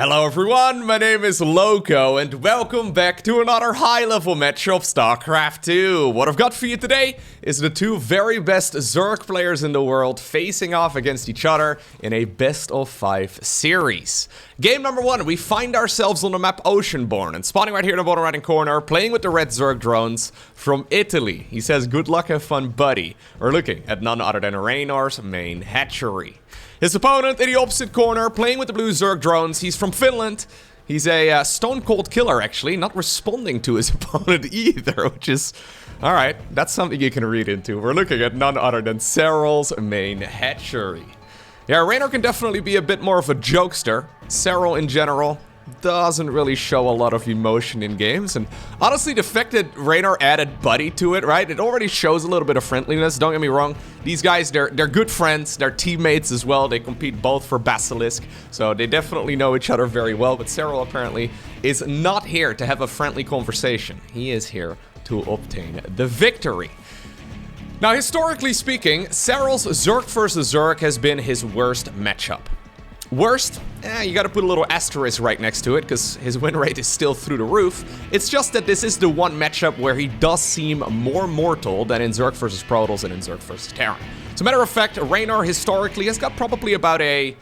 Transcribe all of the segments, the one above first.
Hello everyone, my name is Lowko and welcome back to another high-level match of StarCraft 2. What I've got for you today is the two very best Zerg players in the world facing off against each other in a best-of-5 series. Game number 1, we find ourselves on the map Oceanborn and spawning right here in the bottom right-hand corner, playing with the red Zerg drones from Italy. He says, good luck, have fun, buddy. We're looking at none other than Reynor's main hatchery. His opponent in the opposite corner, playing with the blue Zerg drones. He's from Finland. He's a stone-cold killer, actually, not responding to his opponent either, which is... Alright, that's something you can read into. We're looking at none other than Serral's main hatchery. Yeah, Reynor can definitely be a bit more of a jokester. Serral, in general, doesn't really show a lot of emotion in games, and honestly the fact that Reynor added Buddy to it, right, it already shows a little bit of friendliness. Don't get me wrong, these guys, they're good friends, they're teammates as well. They compete both for Basilisk, so they definitely know each other very well. But Serral apparently is not here to have a friendly conversation. He is here to obtain the victory. Now, historically speaking, Serral's Zerk vs Zerk has been his worst matchup. Worst? You gotta put a little asterisk right next to it, because his win rate is still through the roof. It's just that this is the one matchup where he does seem more mortal than in Zerk vs Protoss and in Zerk vs Terran. As a matter of fact, Reynor historically has got probably about a...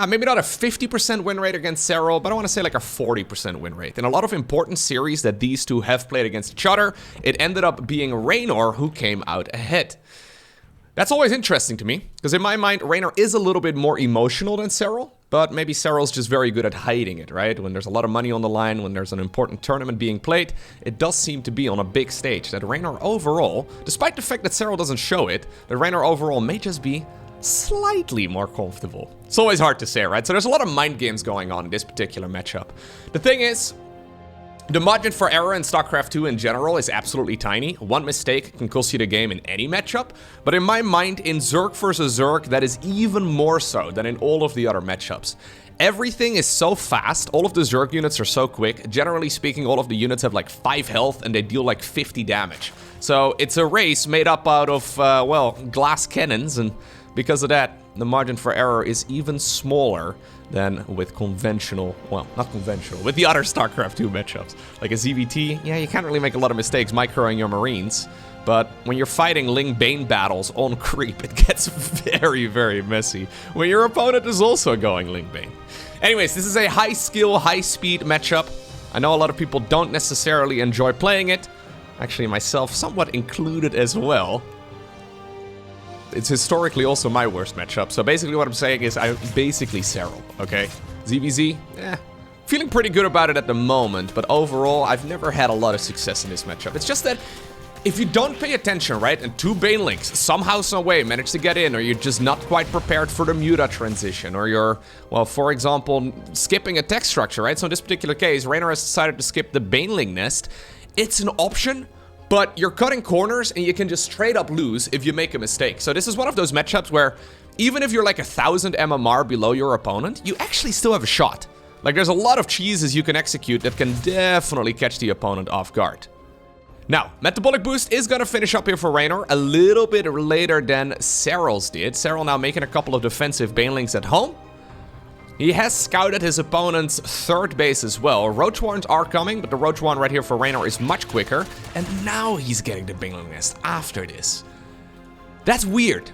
maybe not a 50% win rate against Serral, but I want to say like a 40% win rate. In a lot of important series that these two have played against each other, it ended up being Reynor who came out ahead. That's always interesting to me, because in my mind, Reynor is a little bit more emotional than Serral, but maybe Serral's just very good at hiding it, right? When there's a lot of money on the line, when there's an important tournament being played, it does seem to be on a big stage that Reynor overall, despite the fact that Serral doesn't show it, that Reynor overall may just be slightly more comfortable. It's always hard to say, right? So there's a lot of mind games going on in this particular matchup. The thing is, the margin for error in StarCraft 2 in general is absolutely tiny. One mistake can cost you the game in any matchup, but in my mind, in Zerk vs Zerk, that is even more so than in all of the other matchups. Everything is so fast, all of the Zerg units are so quick. Generally speaking, all of the units have like 5 health and they deal like 50 damage. So it's a race made up out of, well, glass cannons, and because of that, the margin for error is even smaller than with conventional, well, not conventional, with the other StarCraft 2 matchups. Like a ZVT, yeah, you can't really make a lot of mistakes microing your Marines, but when you're fighting Ling Bane battles on creep, it gets very, very messy when your opponent is also going Ling Bane. Anyways, this is a high-skill, high-speed matchup. I know a lot of people don't necessarily enjoy playing it. Actually, myself somewhat included as well. It's historically also my worst matchup, so basically what I'm saying is I'm basically Serral, okay? ZVZ, feeling pretty good about it at the moment, but overall, I've never had a lot of success in this matchup. It's just that if you don't pay attention, right, and two Banelings somehow, some way manage to get in, or you're just not quite prepared for the Muta transition, or you're, well, for example, skipping a tech structure, right? So in this particular case, Reynor has decided to skip the Baneling nest. It's an option, but you're cutting corners and you can just straight up lose if you make a mistake. So this is one of those matchups where even if you're like 1,000 MMR below your opponent, you actually still have a shot. Like, there's a lot of cheeses you can execute that can definitely catch the opponent off guard. Now, Metabolic Boost is gonna finish up here for Reynor a little bit later than Serral's did. Serral now making a couple of defensive Banelings at home. He has scouted his opponent's third base as well. Roach Warrens are coming, but the Roach Warren right here for Reynor is much quicker. And now he's getting the Baneling Nest after this. That's weird.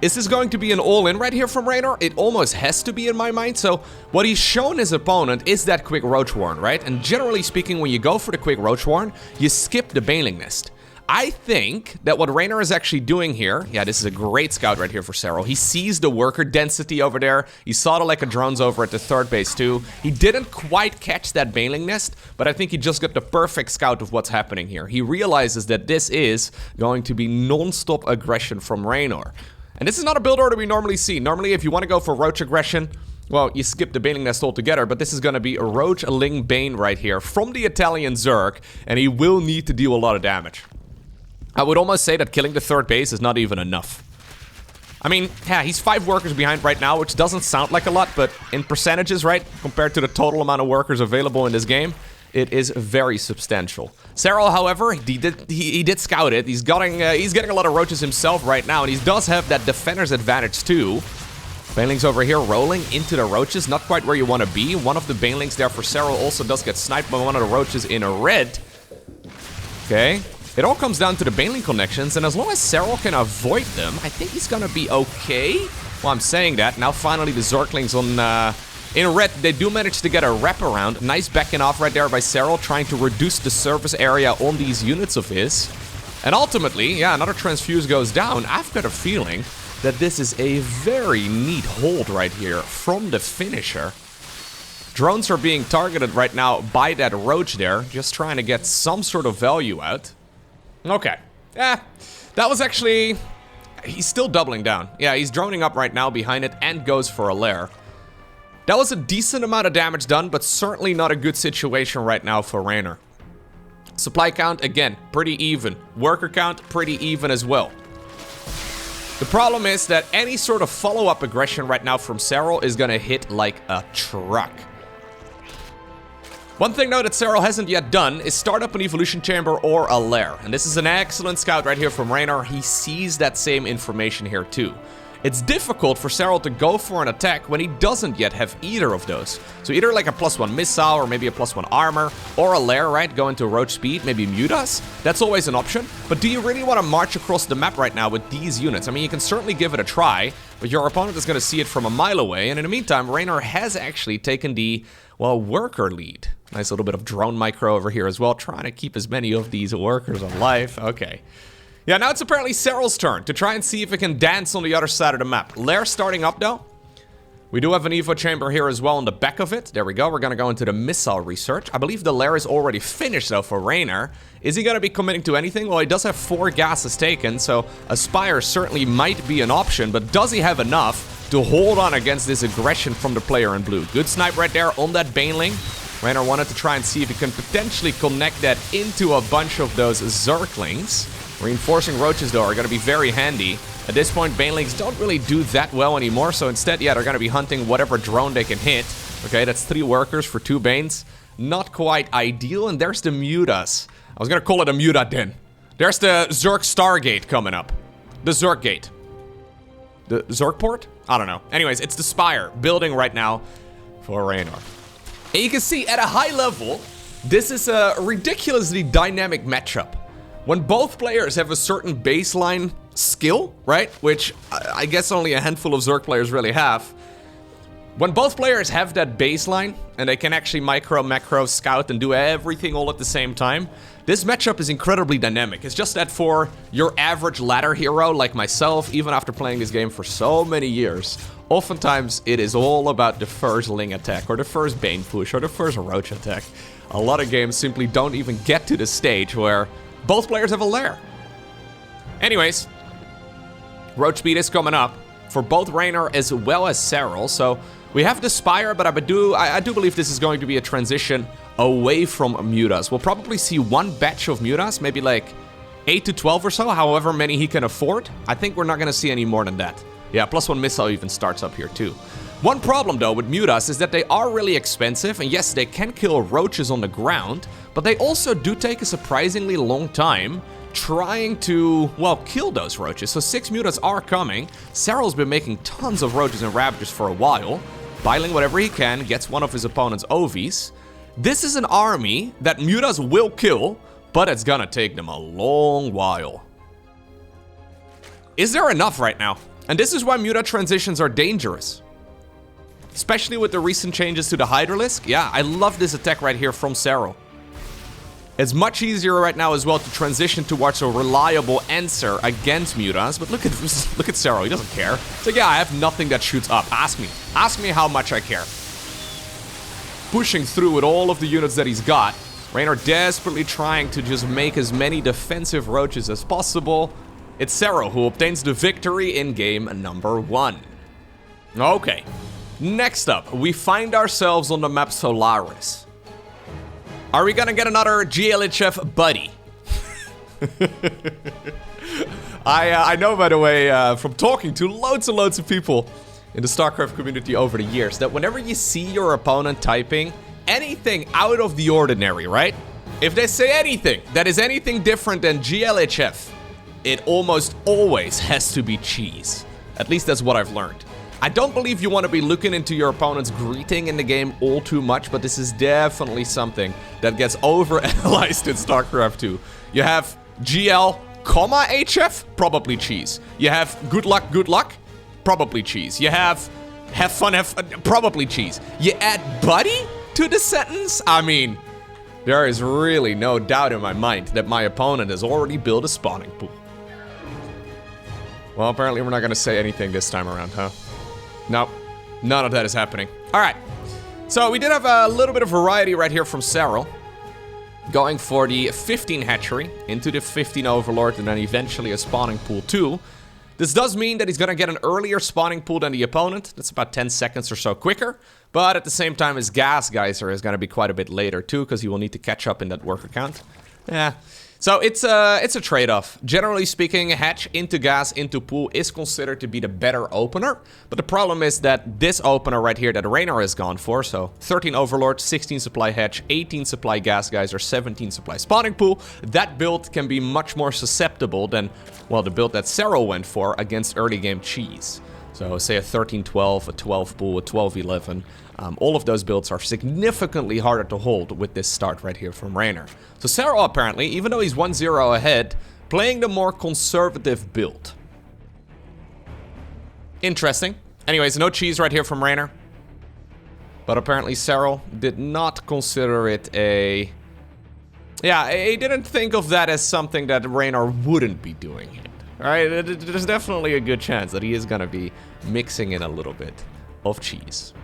Is this going to be an all-in right here from Reynor? It almost has to be in my mind. So what he's shown his opponent is that quick Roach Warren, right? And generally speaking, when you go for the quick Roach Warren, you skip the Baneling Nest. I think that what Reynor is actually doing here, yeah, this is a great scout right here for Serral. He sees the worker density over there. He saw the Leica drones over at the third base too. He didn't quite catch that Baneling nest, but I think he just got the perfect scout of what's happening here. He realizes that this is going to be non-stop aggression from Reynor. And this is not a build order we normally see. Normally, if you want to go for Roach aggression, well, you skip the Baneling nest altogether, but this is going to be a Roach Ling Bane right here from the Italian Zerk, and he will need to deal a lot of damage. I would almost say that killing the third base is not even enough. I mean, yeah, he's 5 workers behind right now, which doesn't sound like a lot, but in percentages, right, compared to the total amount of workers available in this game, it is very substantial. Serral, however, he did scout it. He's getting a lot of roaches himself right now, and he does have that defender's advantage too. Banelings over here rolling into the roaches. Not quite where you want to be. One of the banelings there for Serral also does get sniped by one of the roaches in a red. Okay. It all comes down to the baneling connections, and as long as Serral can avoid them, I think he's gonna be okay. Well, I'm saying that. Now finally the Zerglings on in red, they do manage to get a wraparound. Nice backing off right there by Serral, trying to reduce the surface area on these units of his. And ultimately, yeah, another transfuse goes down. I've got a feeling that this is a very neat hold right here from the finisher. Drones are being targeted right now by that roach there, just trying to get some sort of value out. Okay. That was actually... He's still doubling down. Yeah, he's droning up right now behind it and goes for a lair. That was a decent amount of damage done, but certainly not a good situation right now for Reynor. Supply count, again, pretty even. Worker count, pretty even as well. The problem is that any sort of follow-up aggression right now from Serral is gonna hit like a truck. One thing though that Serral hasn't yet done is start up an evolution chamber or a lair. And this is an excellent scout right here from Reynor. He sees that same information here too. It's difficult for Serral to go for an attack when he doesn't yet have either of those. So either like a +1 missile or maybe a +1 armor or a lair, right? Go into roach speed, maybe mute us. That's always an option. But do you really want to march across the map right now with these units? I mean, you can certainly give it a try, but your opponent is going to see it from a mile away. And in the meantime, Reynor has actually taken the, well, worker lead. Nice little bit of drone micro over here as well, trying to keep as many of these workers alive. Okay. Yeah, now it's apparently Serral's turn to try and see if it can dance on the other side of the map. Lair starting up though. We do have an evo chamber here as well on the back of it. There we go. We're going to go into the missile research. I believe the lair is already finished though for Reynor. Is he going to be committing to anything? Well, he does have 4 gases taken, so a Spire certainly might be an option, but does he have enough to hold on against this aggression from the player in blue? Good snipe right there on that Baneling. Reynor wanted to try and see if he can potentially connect that into a bunch of those Zerglings. Reinforcing roaches, though, are going to be very handy. At this point, Banelings don't really do that well anymore, so instead, yeah, they're going to be hunting whatever drone they can hit. Okay, that's 3 workers for 2 Banes. Not quite ideal, and there's the Mutas. I was going to call it a Muta den. There's the Zerk Stargate coming up. The Zerk Gate. The Zerk port? I don't know. Anyways, it's the Spire building right now for Reynor. And you can see at a high level, this is a ridiculously dynamic matchup. When both players have a certain baseline skill, right? Which I guess only a handful of Zerg players really have. When both players have that baseline and they can actually micro, macro, scout and do everything all at the same time, this matchup is incredibly dynamic. It's just that for your average ladder hero like myself, even after playing this game for so many years, oftentimes it is all about the first Ling attack or the first Bane push or the first Roach attack. A lot of games simply don't even get to the stage where both players have a lair. Anyways, Roach speed is coming up for both Reynor as well as Serral. So we have the Spire, but I do believe this is going to be a transition away from Mutas. We'll probably see one batch of Mutas, maybe like 8 to 12 or so, however many he can afford. I think we're not going to see any more than that. Yeah, +1 missile even starts up here too. One problem though with Mutas is that they are really expensive, and yes, they can kill roaches on the ground, but they also do take a surprisingly long time trying to, well, kill those roaches. So 6 Mutas are coming. Serral's been making tons of roaches and ravagers for a while, biling whatever he can, gets one of his opponent's OVs. This is an army that Mutas will kill, but it's gonna take them a long while. Is there enough right now? And this is why Muta transitions are dangerous. Especially with the recent changes to the Hydralisk. Yeah, I love this attack right here from Serral. It's much easier right now as well to transition towards a reliable answer against Mutas. But look at Serral, he doesn't care. It's like, yeah, I have nothing that shoots up. Ask me how much I care. Pushing through with all of the units that he's got. Reynor desperately trying to just make as many defensive roaches as possible. It's Serral who obtains the victory in game number 1. Okay. Next up, we find ourselves on the map Solaris. Are we gonna get another GLHF buddy? I know, by the way, from talking to loads and loads of people in the StarCraft community over the years, that whenever you see your opponent typing anything out of the ordinary, right? If they say anything that is anything different than GLHF, it almost always has to be cheese. At least that's what I've learned. I don't believe you want to be looking into your opponent's greeting in the game all too much, but this is definitely something that gets overanalyzed in StarCraft 2. You have GL, HF, probably cheese. You have good luck, probably cheese. You have fun, probably cheese. You add buddy to the sentence? I mean, there is really no doubt in my mind that my opponent has already built a spawning pool. Well, apparently we're not going to say anything this time around, huh? Nope, none of that is happening. All right, so we did have a little bit of variety right here from Serral. Going for the 15 hatchery into the 15 overlord and then eventually a spawning pool too. This does mean that he's going to get an earlier spawning pool than the opponent. That's about 10 seconds or so quicker. But at the same time, his Kijkwijzer is going to be quite a bit later too, because he will need to catch up in that worker count. Yeah. So it's a trade-off. Generally speaking, hatch into gas into pool is considered to be the better opener. But the problem is that this opener right here that Reynor has gone for, so 13 overlord, 16 supply hatch, 18 supply Kijkwijzer, 17 supply spawning pool, that build can be much more susceptible than, well, the build that Serral went for against early game cheese. So say a 13-12, a 12 pool, a 12-11. All of those builds are significantly harder to hold with this start right here from Reynor. So Serral apparently, even though he's 1-0 ahead, playing the more conservative build. Interesting. Anyways, no cheese right here from Reynor. But apparently Serral did not consider it a... Yeah, he didn't think of that as something that Reynor wouldn't be doing it. Alright, there's definitely a good chance that he is going to be mixing in a little bit of cheese.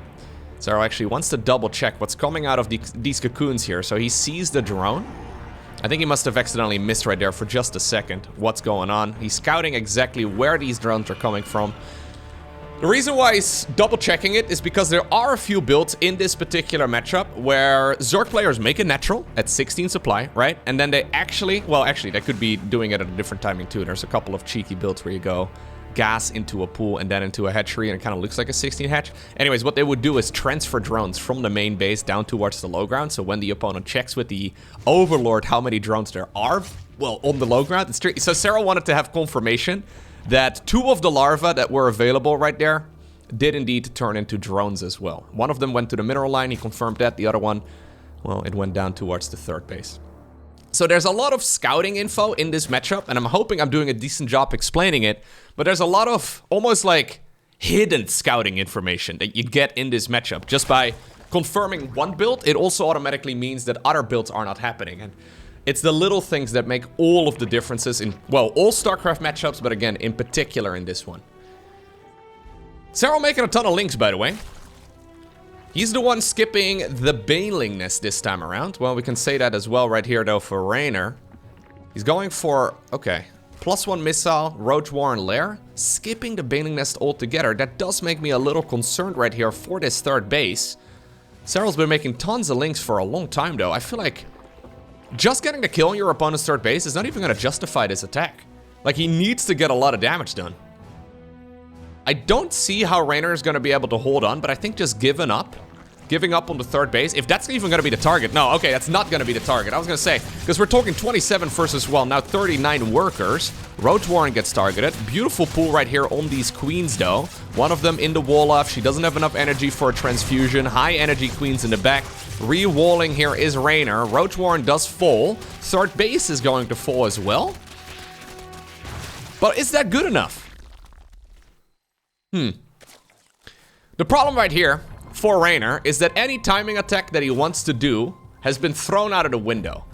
Serral actually wants to double check what's coming out of these cocoons here. So he sees the drone. I think he must have accidentally missed right there for just a second what's going on. He's scouting exactly where these drones are coming from. The reason why he's double checking it is because there are a few builds in this particular matchup where Zerg players make a natural at 16 supply, right? And then they actually, well, actually they could be doing it at a different timing too. There's a couple of cheeky builds where you go gas into a pool and then into a hatchery and it kind of looks like a 16 hatch. Anyways, what they would do is transfer drones from the main base down towards the low ground. So when the opponent checks with the overlord how many drones there are, well, on the low ground, it's tricky. So Serral wanted to have confirmation that 2 of the larvae that were available right there did indeed turn into drones as well. One of them went to the mineral line, he confirmed that. The other one, well, it went down towards the third base. So there's a lot of scouting info in this matchup, and I'm hoping I'm doing a decent job explaining it, but there's a lot of almost like hidden scouting information that you get in this matchup. Just by confirming one build, it also automatically means that other builds are not happening. And it's the little things that make all of the differences in, well, all StarCraft matchups, but again, in particular in this one. Serral making a ton of links, by the way. He's the one skipping the Baneling Nest this time around. Well, we can say that as well right here, though, for Reynor. He's going for, okay, +1 missile, Roach Warren Lair, skipping the Baneling Nest altogether. That does make me a little concerned right here for this third base. Serral's been making tons of links for a long time, though. I feel like just getting the kill on your opponent's third base is not even going to justify this attack. Like, he needs to get a lot of damage done. I don't see how Reynor is going to be able to hold on, but I think just giving up on the third base, if that's even going to be the target. No, okay, that's not going to be the target. I was going to say, because we're talking 27 versus, well, now 39 workers. Roach Warren gets targeted. Beautiful pull right here on these queens, though. One of them in the wall off. She doesn't have enough energy for a transfusion. High energy queens in the back. Re-walling here is Reynor. Roach Warren does fall. Third base is going to fall as well. But is that good enough? The problem right here for Reynor is that any timing attack that he wants to do has been thrown out of the window.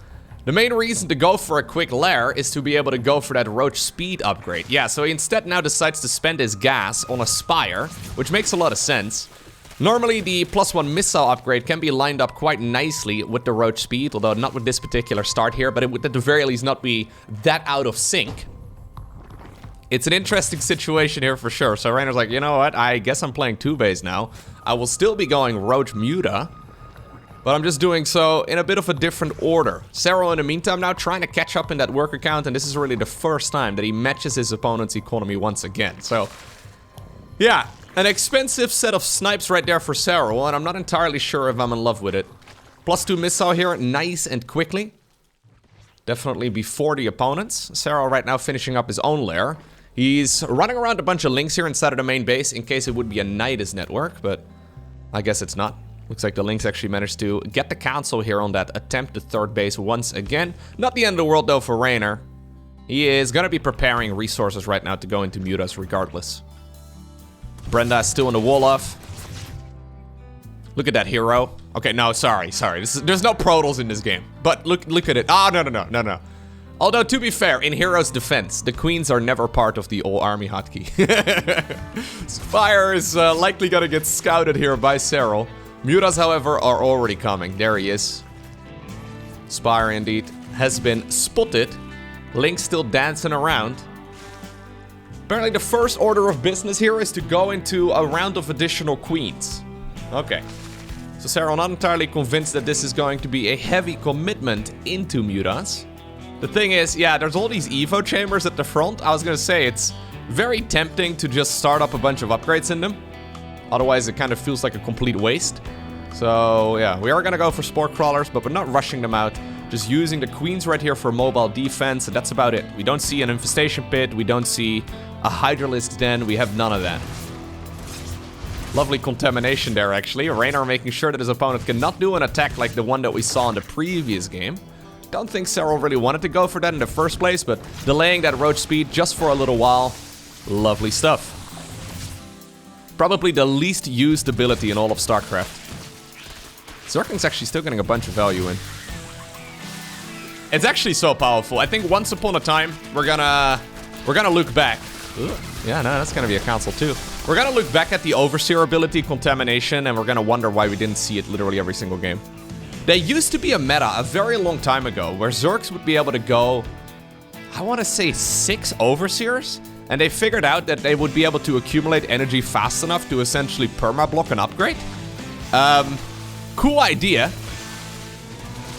The main reason to go for a quick lair is to be able to go for that Roach speed upgrade. Yeah, so he instead now decides to spend his gas on a Spire, which makes a lot of sense. Normally the +1 missile upgrade can be lined up quite nicely with the Roach speed, although not with this particular start here, but it would at the very least not be that out of sync. It's an interesting situation here for sure. So Reynor's like, you know what? I guess I'm playing 2-base now. I will still be going Roach Muta, but I'm just doing so in a bit of a different order. Serral in the meantime now trying to catch up in that worker count, and this is really the first time that he matches his opponent's economy once again. So, yeah, an expensive set of snipes right there for Serral, and I'm not entirely sure if I'm in love with it. +2 missile here, nice and quickly. Definitely before the opponents. Serral right now finishing up his own lair. He's running around a bunch of links here inside of the main base in case it would be a Nidus network, but I guess it's not. Looks like the links actually managed to get the council here on that attempted third base once again. Not the end of the world though for Reynor. He is going to be preparing resources right now to go into Mutas regardless. Brenda is still in the wall off. Look at that hero. Okay, no, sorry. There's no Protals in this game. But look at it. Ah, no. Although, to be fair, in Hero's defense, the queens are never part of the all-army hotkey. Spire is likely gonna get scouted here by Serral. Mutas, however, are already coming. There he is. Spire, indeed, has been spotted. Link still dancing around. Apparently, the first order of business here is to go into a round of additional queens. Okay. So Serral not entirely convinced that this is going to be a heavy commitment into Mutas. The thing is, yeah, there's all these Evo chambers at the front. I was gonna say, it's very tempting to just start up a bunch of upgrades in them. Otherwise, it kind of feels like a complete waste. So, yeah, we are gonna go for Spore Crawlers, but we're not rushing them out. Just using the Queens right here for mobile defense, and that's about it. We don't see an Infestation Pit, we don't see a Hydralisk Den, we have none of that. Lovely contamination there, actually. Reynor making sure that his opponent cannot do an attack like the one that we saw in the previous game. Don't think Serral really wanted to go for that in the first place, but delaying that roach speed just for a little while. Lovely stuff. Probably the least used ability in all of StarCraft. Zerking's actually still getting a bunch of value in. It's actually so powerful. I think once upon a time, we're gonna look back. Ooh, yeah, no, that's gonna be a council too. We're gonna look back at the Overseer ability, Contamination, and we're gonna wonder why we didn't see it literally every single game. There used to be a meta a very long time ago where Zerks would be able to go, I want to say 6 Overseers, and they figured out that they would be able to accumulate energy fast enough to essentially perma-block an upgrade. Cool idea.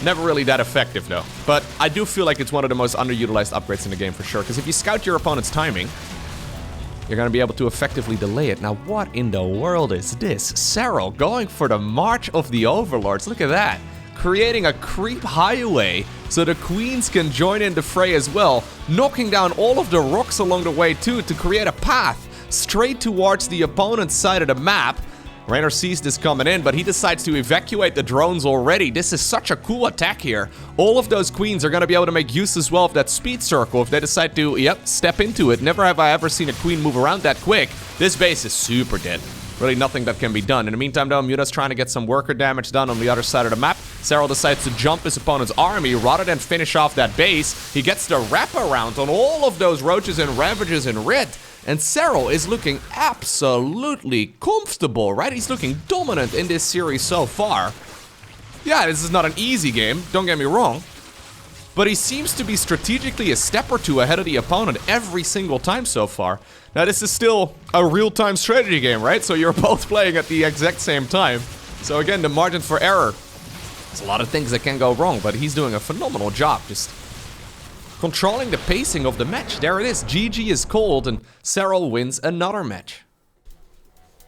Never really that effective though, but I do feel like it's one of the most underutilized upgrades in the game for sure, because if you scout your opponent's timing, you're going to be able to effectively delay it. Now, what in the world is this? Serral going for the March of the Overlords. Look at that. Creating a creep highway so the queens can join in the fray as well. Knocking down all of the rocks along the way too to create a path straight towards the opponent's side of the map. Reynor sees this coming in, but he decides to evacuate the drones already. This is such a cool attack here. All of those queens are going to be able to make use as well of that speed circle if they decide to, yep, step into it. Never have I ever seen a queen move around that quick. This base is super dead. Really nothing that can be done. In the meantime, though, Muta's trying to get some worker damage done on the other side of the map. Serral decides to jump his opponent's army rather than finish off that base. He gets the wraparound on all of those roaches and ravages in red. And Serral is looking absolutely comfortable, right? He's looking dominant in this series so far. Yeah, this is not an easy game, don't get me wrong. But he seems to be strategically a step or two ahead of the opponent every single time so far. Now, this is still a real-time strategy game, right? So you're both playing at the exact same time. So again, the margin for error. There's a lot of things that can go wrong, but he's doing a phenomenal job just controlling the pacing of the match. There it is. GG is called, and Serral wins another match.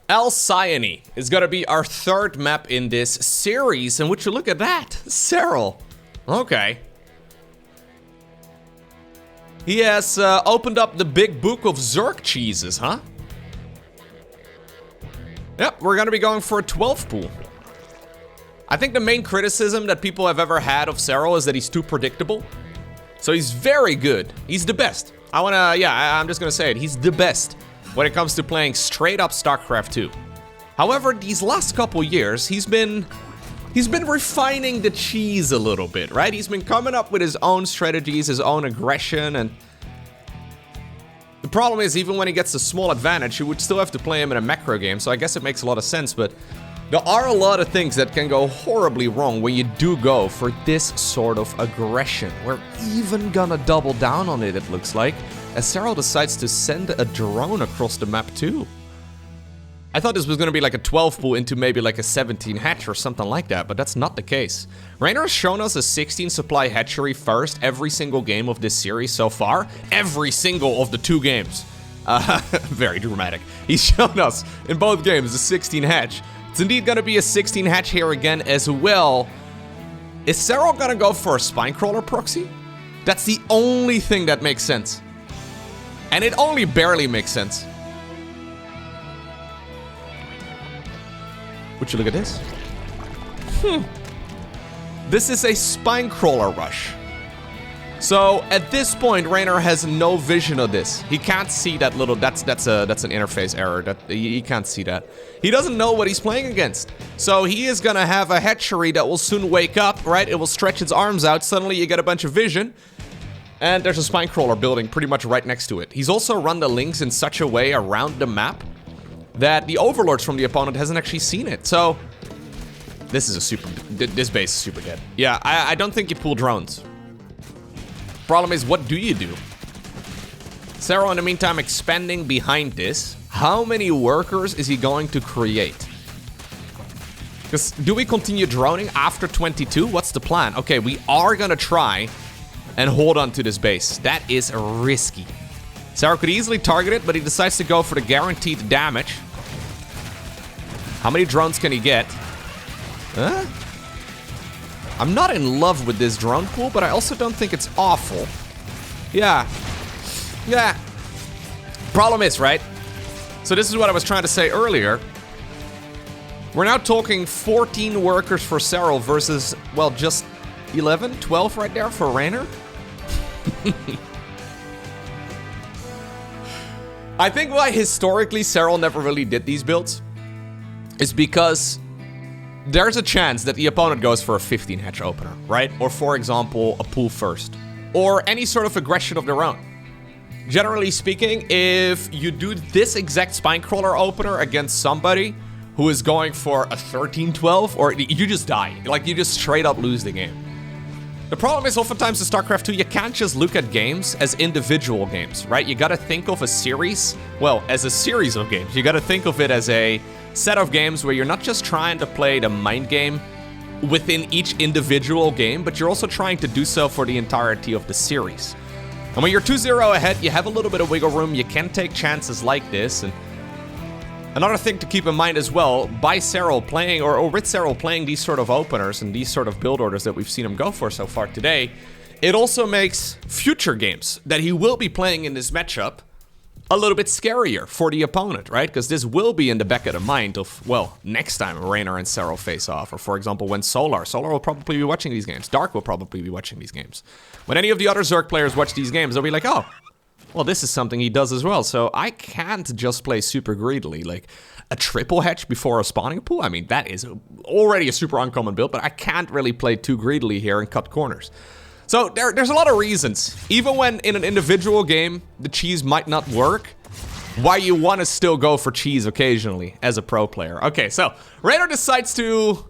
Alcyone is going to be our third map in this series, and would you look at that? Serral. Okay. He has opened up the big book of Zerk cheeses, huh? Yep, we're going to be going for a 12 pool. I think the main criticism that people have ever had of Serral is that he's too predictable. So he's very good. He's the best. I'm just gonna say it. He's the best when it comes to playing straight up StarCraft 2. However, these last couple years, he's been refining the cheese a little bit, right? He's been coming up with his own strategies, his own aggression, and the problem is, even when he gets a small advantage, you would still have to play him in a macro game, so I guess it makes a lot of sense, but there are a lot of things that can go horribly wrong when you do go for this sort of aggression. We're even gonna double down on it looks like, as Serral decides to send a drone across the map too. I thought this was gonna be like a 12 pool into maybe like a 17 hatch or something like that, but that's not the case. Reynor has shown us a 16 supply hatchery first every single game of this series so far. Every single of the 2 games. Very dramatic. He's shown us in both games a 16 hatch. It's indeed gonna be a 16 hatch here again as well. Is Serral gonna go for a Spinecrawler proxy? That's the only thing that makes sense. And it only barely makes sense. Would you look at this? This is a spine crawler rush. So at this point, Reynor has no vision of this. He can't see that little. That's an interface error. That he can't see that. He doesn't know what he's playing against. So he is gonna have a hatchery that will soon wake up, right? It will stretch its arms out. Suddenly you get a bunch of vision, and there's a spine crawler building pretty much right next to it. He's also run the links in such a way around the map that the overlords from the opponent hasn't actually seen it. So this base is super dead. Yeah, I don't think you pull drones. Problem is, what do you do? Serral, in the meantime, expanding behind this. How many workers is he going to create? Because do we continue droning after 22? What's the plan? Okay, we are gonna try and hold on to this base. That is risky. Serral could easily target it, but he decides to go for the guaranteed damage. How many drones can he get? Huh? I'm not in love with this drone pool, but I also don't think it's awful. Yeah. Problem is, right? So this is what I was trying to say earlier. We're now talking 14 workers for Serral versus, well, just 11, 12 right there for Reynor. I think why historically Serral never really did these builds is because there's a chance that the opponent goes for a 15 hatch opener, right? Or for example, a pool first. Or any sort of aggression of their own. Generally speaking, if you do this exact spine crawler opener against somebody who is going for a 13-12, or you just die. Like, you just straight up lose the game. The problem is, oftentimes in StarCraft 2, you can't just look at games as individual games, right? You gotta think of a series, well, as a series of games. You gotta think of it as a set of games where you're not just trying to play the mind game within each individual game, but you're also trying to do so for the entirety of the series. And when you're 2-0 ahead, you have a little bit of wiggle room. You can take chances like this. And another thing to keep in mind as well, by Serral playing, or with Serral playing these sort of openers and these sort of build orders that we've seen him go for so far today, it also makes future games that he will be playing in this matchup a little bit scarier for the opponent, right? Because this will be in the back of the mind of, well, next time Reynor and Serral face off. Or for example, when Solar will probably be watching these games. Dark will probably be watching these games. When any of the other Zerg players watch these games, they'll be like, oh, well, this is something he does as well. So I can't just play super greedily. Like a triple hatch before a spawning pool? I mean, that is already a super uncommon build, but I can't really play too greedily here and cut corners. So there's a lot of reasons, even when in an individual game, the cheese might not work, why you want to still go for cheese occasionally as a pro player. Okay, so Reynor decides to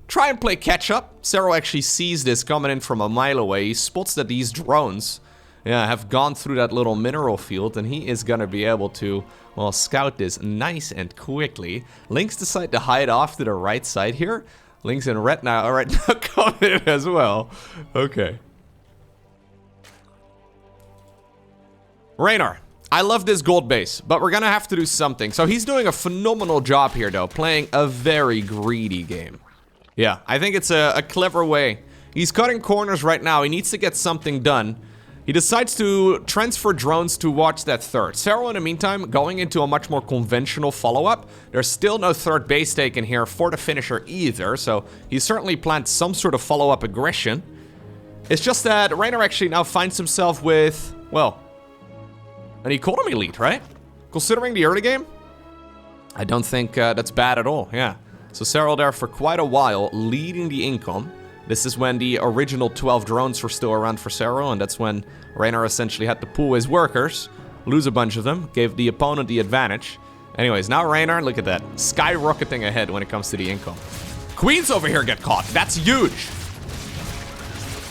try and play catch up. Serral actually sees this coming in from a mile away. He spots that these drones, have gone through that little mineral field, and he is going to be able to, well, scout this nice and quickly. Lynx decide to hide off to the right side here. Lynx and Red now, right now coming in as well. Okay. Reynor, I love this gold base, but we're gonna have to do something. So he's doing a phenomenal job here, though, playing a very greedy game. Yeah, I think it's a clever way. He's cutting corners right now. He needs to get something done. He decides to transfer drones to watch that third. Serral, in the meantime, going into a much more conventional follow-up. There's still no third base taken here for the finisher either, so he certainly planned some sort of follow-up aggression. It's just that Reynor actually now finds himself with, well, an economy lead, right? Considering the early game, I don't think that's bad at all, yeah. So Serral there for quite a while, leading the income. This is when the original 12 drones were still around for Serral, and that's when Reynor essentially had to pool his workers, lose a bunch of them, gave the opponent the advantage. Anyways, now Reynor, look at that, skyrocketing ahead when it comes to the income. Queens over here get caught, that's huge!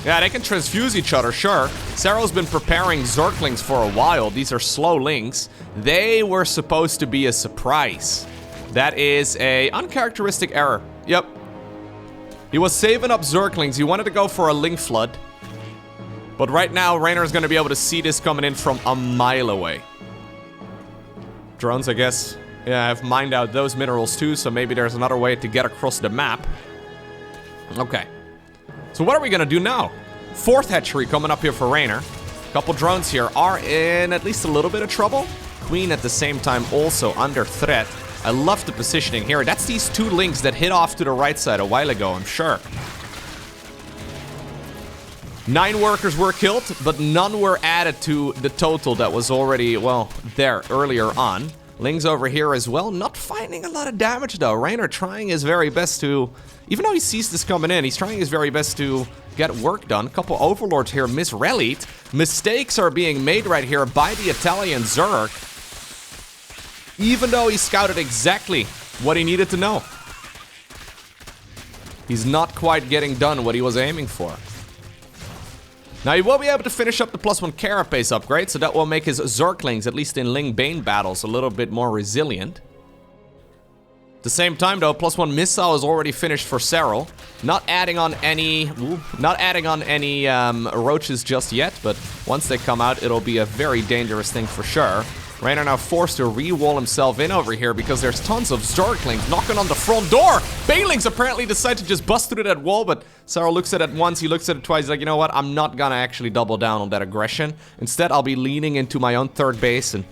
Yeah, they can transfuse each other, sure. Serral's been preparing Zerklings for a while. These are slow links. They were supposed to be a surprise. That is a uncharacteristic error. Yep. He was saving up Zerklings. He wanted to go for a link flood. But right now, Reynor is going to be able to see this coming in from a mile away. Drones, I guess. Yeah, I've mined out those minerals too, so maybe there's another way to get across the map. Okay. So what are we gonna do now? Fourth hatchery coming up here for Reynor. Couple drones here are in at least a little bit of trouble. Queen at the same time also under threat. I love the positioning here. That's these two links that hit off to the right side a while ago, I'm sure. 9 workers were killed, but none were added to the total that was already, well, there earlier on. Lings over here as well, not finding a lot of damage though. Reynor trying his very best to, even though he sees this coming in, he's trying his very best to get work done. A couple overlords here misrallied. Mistakes are being made right here by the Italian Zerg. Even though he scouted exactly what he needed to know. He's not quite getting done what he was aiming for. Now he will be able to finish up the +1 carapace upgrade, so that will make his Zerglings, at least in Ling Bane battles, a little bit more resilient. At the same time though, +1 missile is already finished for Serral. Not adding on any roaches just yet, but once they come out, it'll be a very dangerous thing for sure. Reynor now forced to re-wall himself in over here because there's tons of Zerglings knocking on the front door. Banelings apparently decide to just bust through that wall, but Serral looks at it once, he looks at it twice, he's like, you know what, I'm not gonna actually double down on that aggression. Instead, I'll be leaning into my own third base, and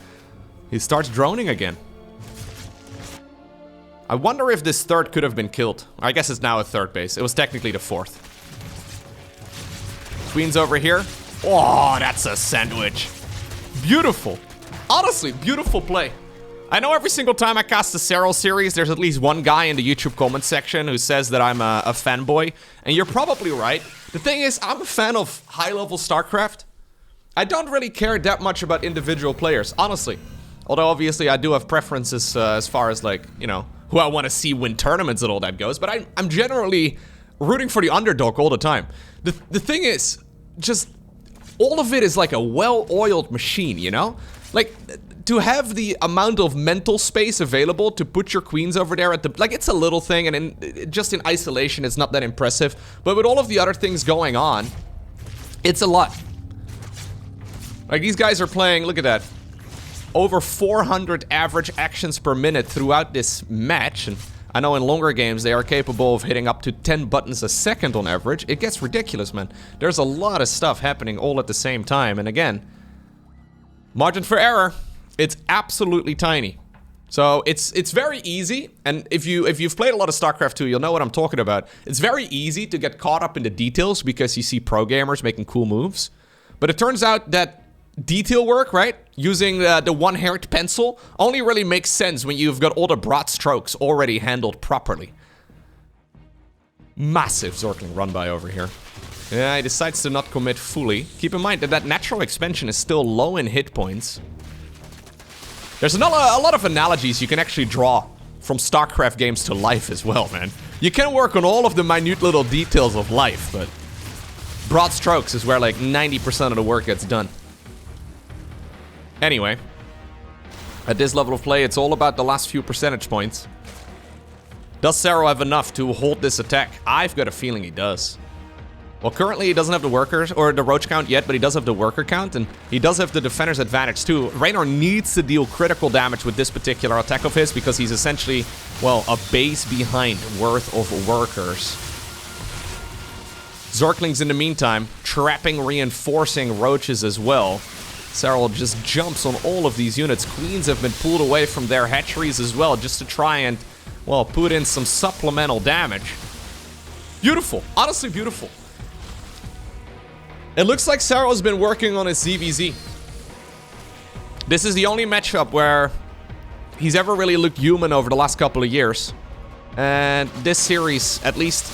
he starts droning again. I wonder if this third could have been killed. I guess it's now a third base. It was technically the fourth. Queen's over here. Oh, that's a sandwich. Beautiful. Honestly, beautiful play. I know every single time I cast the Serral series, there's at least one guy in the YouTube comment section who says that I'm a fanboy. And you're probably right. The thing is, I'm a fan of high-level StarCraft. I don't really care that much about individual players, honestly. Although, obviously, I do have preferences as far as, like, you know, who I want to see win tournaments and all that goes. But I'm generally rooting for the underdog all the time. The thing is, just all of it is like a well-oiled machine, you know? Like, to have the amount of mental space available to put your queens over there at the... Like, it's a little thing, and just in isolation, it's not that impressive. But with all of the other things going on, it's a lot. Like, these guys are playing, look at that. Over 400 average actions per minute throughout this match. And I know in longer games, they are capable of hitting up to 10 buttons a second on average. It gets ridiculous, man. There's a lot of stuff happening all at the same time. And again... margin for error, it's absolutely tiny. So it's very easy, and if you've played a lot of StarCraft 2, you'll know what I'm talking about. It's very easy to get caught up in the details because you see pro gamers making cool moves. But it turns out that detail work, right? Using the one-haired pencil only really makes sense when you've got all the broad strokes already handled properly. Massive Zergling run by over here. Yeah, he decides to not commit fully. Keep in mind that that natural expansion is still low in hit points. There's a lot of analogies you can actually draw from StarCraft games to life as well, man. You can work on all of the minute little details of life, but broad strokes is where like 90% of the work gets done. Anyway, at this level of play, it's all about the last few percentage points. Does Serral have enough to hold this attack? I've got a feeling he does. Well, currently he doesn't have the workers or the roach count yet, but he does have the worker count, and he does have the defender's advantage too. Reynor needs to deal critical damage with this particular attack of his because he's essentially, well, a base behind worth of workers. Zerglings in the meantime, trapping, reinforcing roaches as well. Serral just jumps on all of these units. Queens have been pulled away from their hatcheries as well, just to try and, well, put in some supplemental damage. Beautiful. Honestly beautiful. It looks like Serral has been working on his ZVZ. This is the only matchup where he's ever really looked human over the last couple of years. And this series, at least...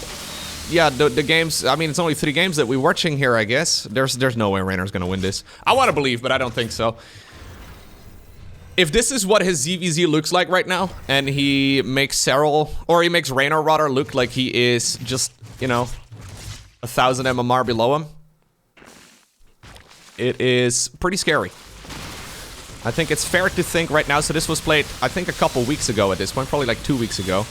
yeah, the games, I mean, it's only 3 games that we're watching here, I guess. There's no way Reynor's gonna win this. I want to believe, but I don't think so. If this is what his ZVZ looks like right now, and he makes Serral, or he makes Reynor rather, look like he is just, you know, 1,000 MMR below him, it is pretty scary. I think it's fair to think right now, so this was played, I think, a couple weeks ago at this point, probably like 2 weeks ago.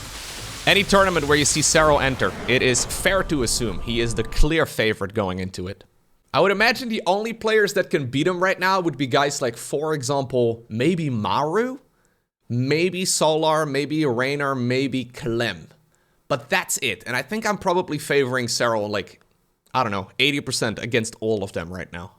Any tournament where you see Serral enter, it is fair to assume he is the clear favorite going into it. I would imagine the only players that can beat him right now would be guys like, for example, maybe Maru, maybe Solar, maybe Reynor, maybe Clem. But that's it, and I think I'm probably favoring Serral like, I don't know, 80% against all of them right now.